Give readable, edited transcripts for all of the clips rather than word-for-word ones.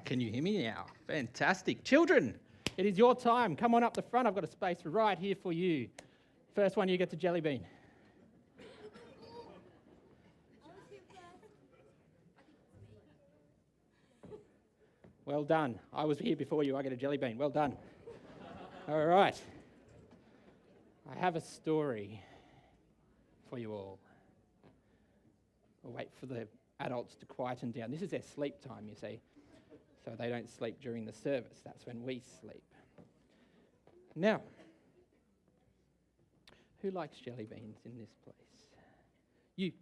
Can you hear me now? Fantastic. Children, it is your time. Come on up the front. I've got a space right here for you. First one, you get to jelly bean. Well done. I was here before you. I get a jelly bean. Well done. All right. I have a story for you all. We'll wait for the adults to quieten down. This is their sleep time, you see. So they don't sleep during the service. That's when we sleep. Now, who likes jelly beans in this place? You.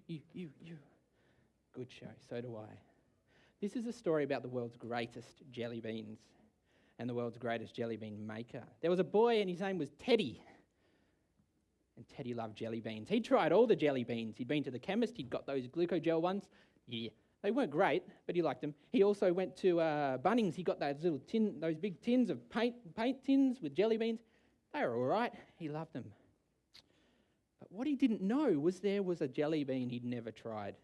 Good show. So do I. This is a story about the world's greatest jelly beans and the world's greatest jelly bean maker. There was a boy and his name was Teddy. And Teddy loved jelly beans. He tried all the jelly beans. He'd been to the chemist. He'd got those glucogel ones. Yeah, they weren't great, but he liked them. He also went to Bunnings. He got those big tins of paint tins with jelly beans. They were all right. He loved them. But what he didn't know was there was a jelly bean he'd never tried.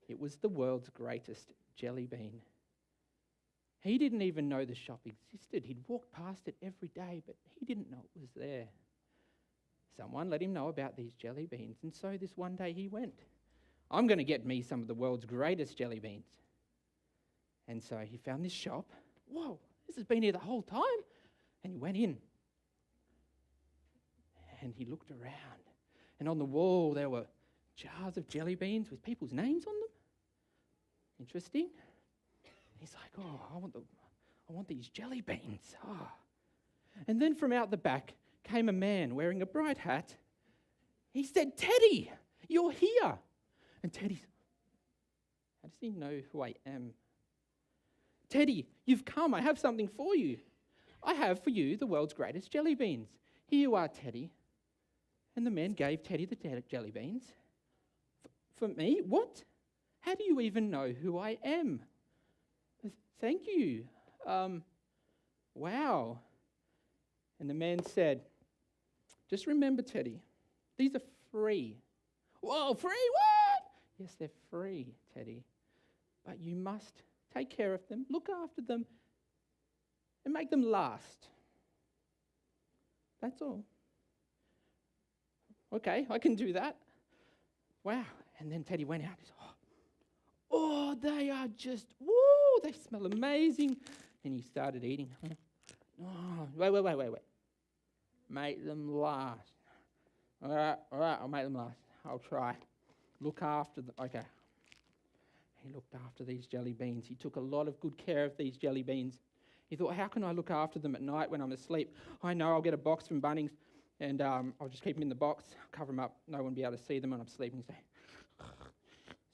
It was the world's greatest jelly bean. He didn't even know the shop existed. He'd walked past it every day, but he didn't know it was there. Someone let him know about these jelly beans, and so this one day he went. I'm going to get me some of the world's greatest jelly beans. And so he found this shop. Whoa, this has been here the whole time. And he went in. And he looked around. And on the wall there were jars of jelly beans with people's names on them. Interesting. He's like, oh, I want these jelly beans. Oh. And then from out the back came a man wearing a bright hat. He said, Teddy, you're here. And Teddy's, how does he know who I am? Teddy, you've come. I have something for you. I have for you the world's greatest jelly beans. Here you are, Teddy. And the man gave Teddy the jelly beans. For me? What? How do you even know who I am? Thank you. Wow. And the man said, just remember, Teddy, these are free. Whoa, free? What? Yes, they're free, Teddy. But you must take care of them, look after them, and make them last. That's all. Okay, I can do that. Wow. And then Teddy went out. He said, oh, they are just, woo, they smell amazing. And he started eating. Oh, wait. Make them last. All right, I'll make them last. I'll try. Look after them. Okay. He looked after these jelly beans. He took a lot of good care of these jelly beans. He thought, how can I look after them at night when I'm asleep? I know I'll get a box from Bunnings and I'll just keep them in the box, cover them up. No one will be able to see them when I'm sleeping.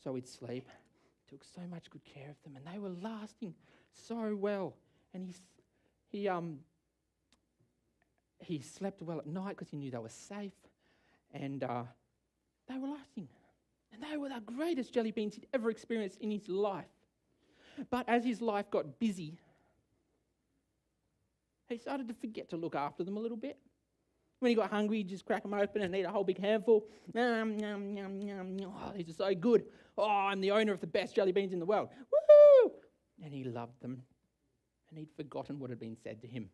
So he'd sleep. Took so much good care of them, and they were lasting so well. And he slept well at night because he knew they were safe, and they were lasting. And they were the greatest jelly beans he'd ever experienced in his life. But as his life got busy, he started to forget to look after them a little bit. When he got hungry, he'd just crack them open and eat a whole big handful. Yum, yum, yum, yum. Oh, these are so good. Oh, I'm the owner of the best jelly beans in the world. Woohoo! And he loved them. And he'd forgotten what had been said to him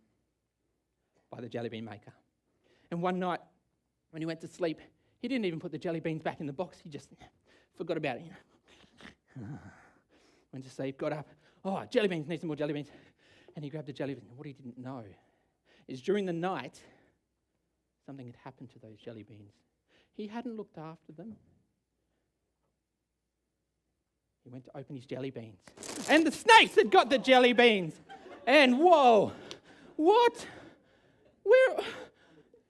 by the jelly bean maker. And one night, when he went to sleep, he didn't even put the jelly beans back in the box. He just forgot about it. Went to sleep, got up. Oh, jelly beans, need some more jelly beans. And he grabbed the jelly beans. What he didn't know is during the night, something had happened to those jelly beans. He hadn't looked after them. He went to open his jelly beans. And the snakes had got the jelly beans. And whoa, what? Where?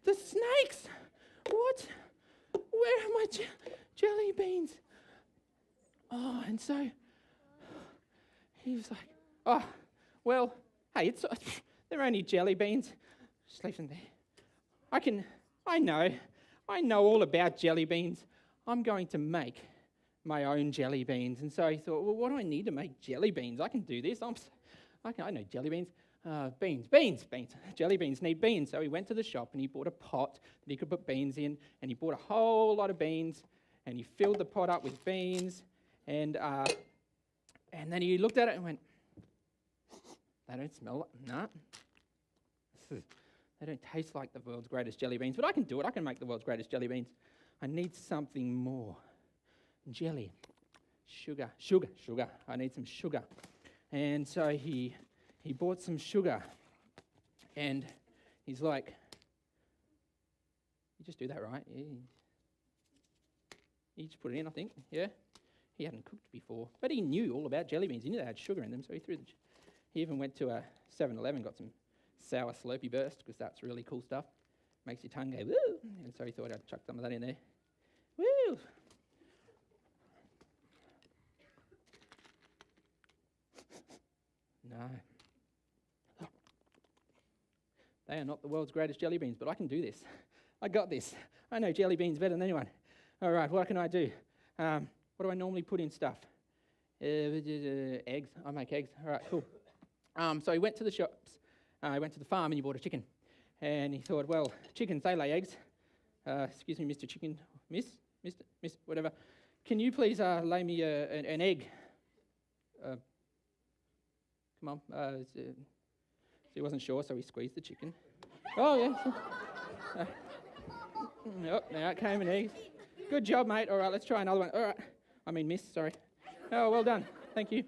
The snakes? What? Where are my jelly beans? Oh, and so he was like, oh, well, hey, they're only jelly beans. Just leave them there. I know all about jelly beans. I'm going to make my own jelly beans. And so he thought, well, what do I need to make jelly beans? I can do this. I know jelly beans. Beans. Jelly beans need beans. So he went to the shop and he bought a pot that he could put beans in, and he bought a whole lot of beans, and he filled the pot up with beans, and then he looked at it and went, They don't smell like, nah. They don't taste like the world's greatest jelly beans, but I can do it. I can make the world's greatest jelly beans. I need something more. Jelly, sugar. I need some sugar. And so he bought some sugar, and he's like, you just do that, right? Yeah. You just put it in, I think, yeah? He hadn't cooked before, but he knew all about jelly beans. He knew they had sugar in them, so he even went to a 7-Eleven, got some sour Slurpee Burst, because that's really cool stuff. Makes your tongue go, woo! And so he thought I'd chuck some of that in there. Woo! No. They are not the world's greatest jelly beans, but I can do this. I got this. I know jelly beans better than anyone. All right, what can I do? What do I normally put in stuff? Eggs. I make eggs. All right, cool. So he went to the shops. He went to the farm and he bought a chicken. And he thought, well, chickens, they lay eggs. Excuse me, Mr. Chicken. Miss, whatever. Can you please lay me an egg? Come on. So he wasn't sure, so he squeezed the chicken. Oh, yeah. Oh, now it came an egg. Good job, mate. All right, let's try another one. All right. I mean, miss, sorry. Oh, well done. Thank you.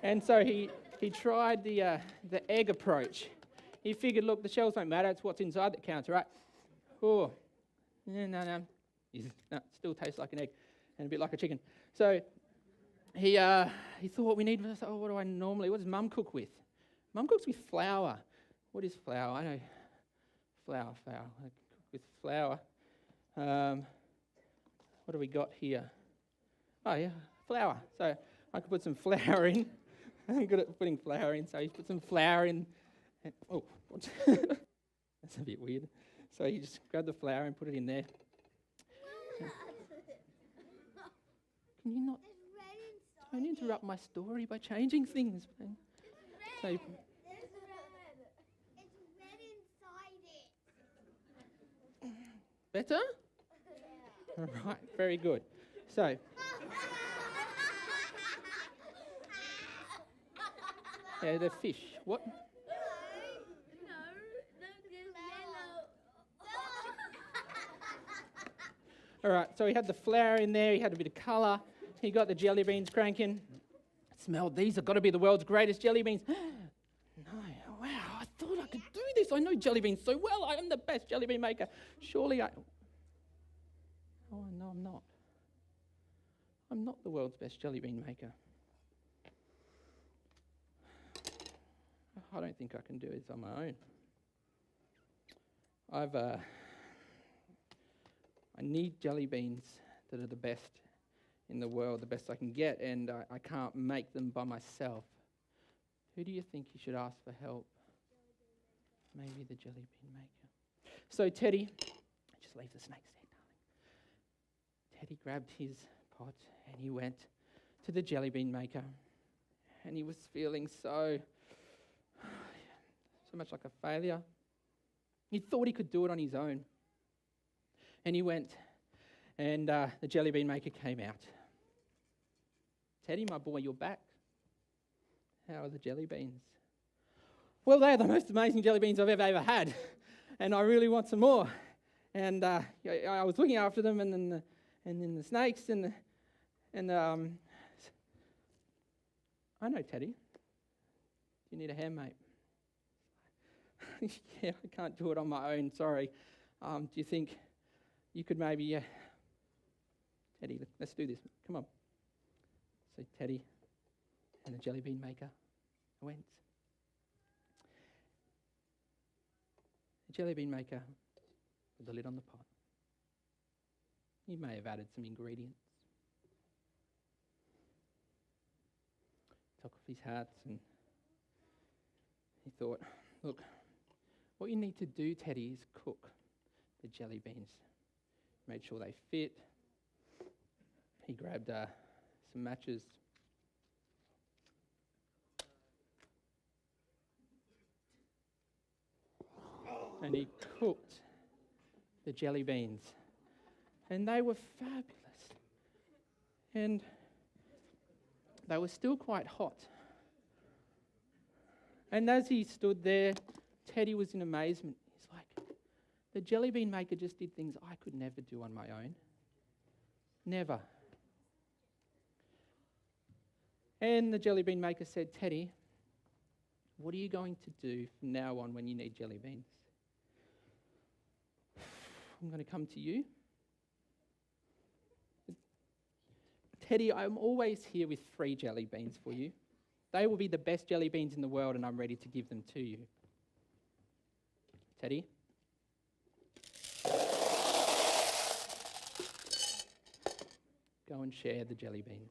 And so he tried the egg approach. He figured, look, the shells don't matter. It's what's inside that counts, right? Oh, no. It still tastes like an egg and a bit like a chicken. So he thought what does Mum cook with? Mum cooks with flour. What is flour? I know flour. I cook with flour. What do we got here? Oh, yeah, flour. So I could put some flour in. I'm good at putting flour in, so he put some flour in. And, that's a bit weird. So you just grab the flour and put it in there. Can you not? Don't interrupt my story by changing things. So It's red inside it. Better? All right, very good. So, yeah, the fish. What? No, there's yellow. All right, so he had the flour in there, he had a bit of colour, he got the jelly beans cranking. Smelled these have got to be the world's greatest jelly beans. No, wow, I thought I could do this. I know jelly beans so well. I am the best jelly bean maker. Surely I... Oh, no, I'm not. I'm not the world's best jelly bean maker. I don't think I can do this on my own. I need jelly beans that are the best in the world, the best I can get, and I can't make them by myself. Who do you think you should ask for help? Maybe the jelly bean maker. So Teddy, just leave the snakes there, darling. Teddy grabbed his pot and he went to the jelly bean maker, and he was feeling so much like a failure. He thought he could do it on his own. And he went, and the jelly bean maker came out. Teddy, my boy, you're back. How are the jelly beans? Well, they are the most amazing jelly beans I've ever had, and I really want some more. And I was looking after them, and then the snakes, and I know, Teddy. You need a hand, mate. Yeah, I can't do it on my own, sorry. Do you think you could maybe... Teddy, let's do this. Come on. So Teddy and the jelly bean maker went. The jelly bean maker put the lid on the pot. He may have added some ingredients. Took off his hats and he thought, look, what you need to do, Teddy, is cook the jelly beans. Made sure they fit. He grabbed some matches. And he cooked the jelly beans. And they were fabulous. And they were still quite hot. And as he stood there, Teddy was in amazement. He's like, the jelly bean maker just did things I could never do on my own. Never. And the jelly bean maker said, Teddy, what are you going to do from now on when you need jelly beans? I'm going to come to you. Teddy, I'm always here with free jelly beans for you. They will be the best jelly beans in the world, and I'm ready to give them to you. Teddy? Go and share the jelly beans.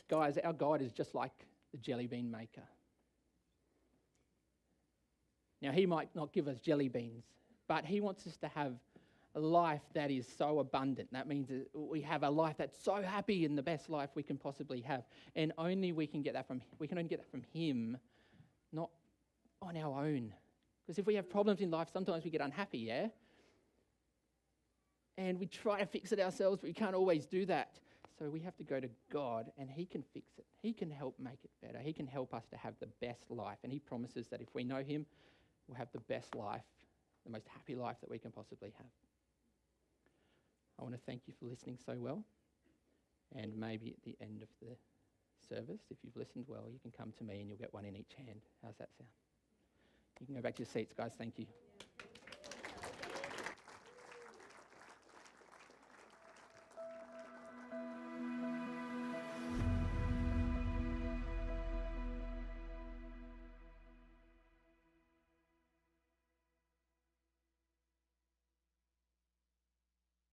Guys, our God is just like the jelly bean maker. Now, he might not give us jelly beans, but he wants us to have a life that is so abundant. That means that we have a life that's so happy and the best life we can possibly have. And only we can only get that from him, not on our own. Because if we have problems in life, sometimes we get unhappy, yeah? And we try to fix it ourselves, but we can't always do that. So we have to go to God, and he can fix it. He can help make it better. He can help us to have the best life. And he promises that if we know him, we'll have the best life, the most happy life that we can possibly have. I want to thank you for listening so well. And maybe at the end of the service, if you've listened well, you can come to me and you'll get one in each hand. How's that sound? You can go back to your seats, guys. Thank you.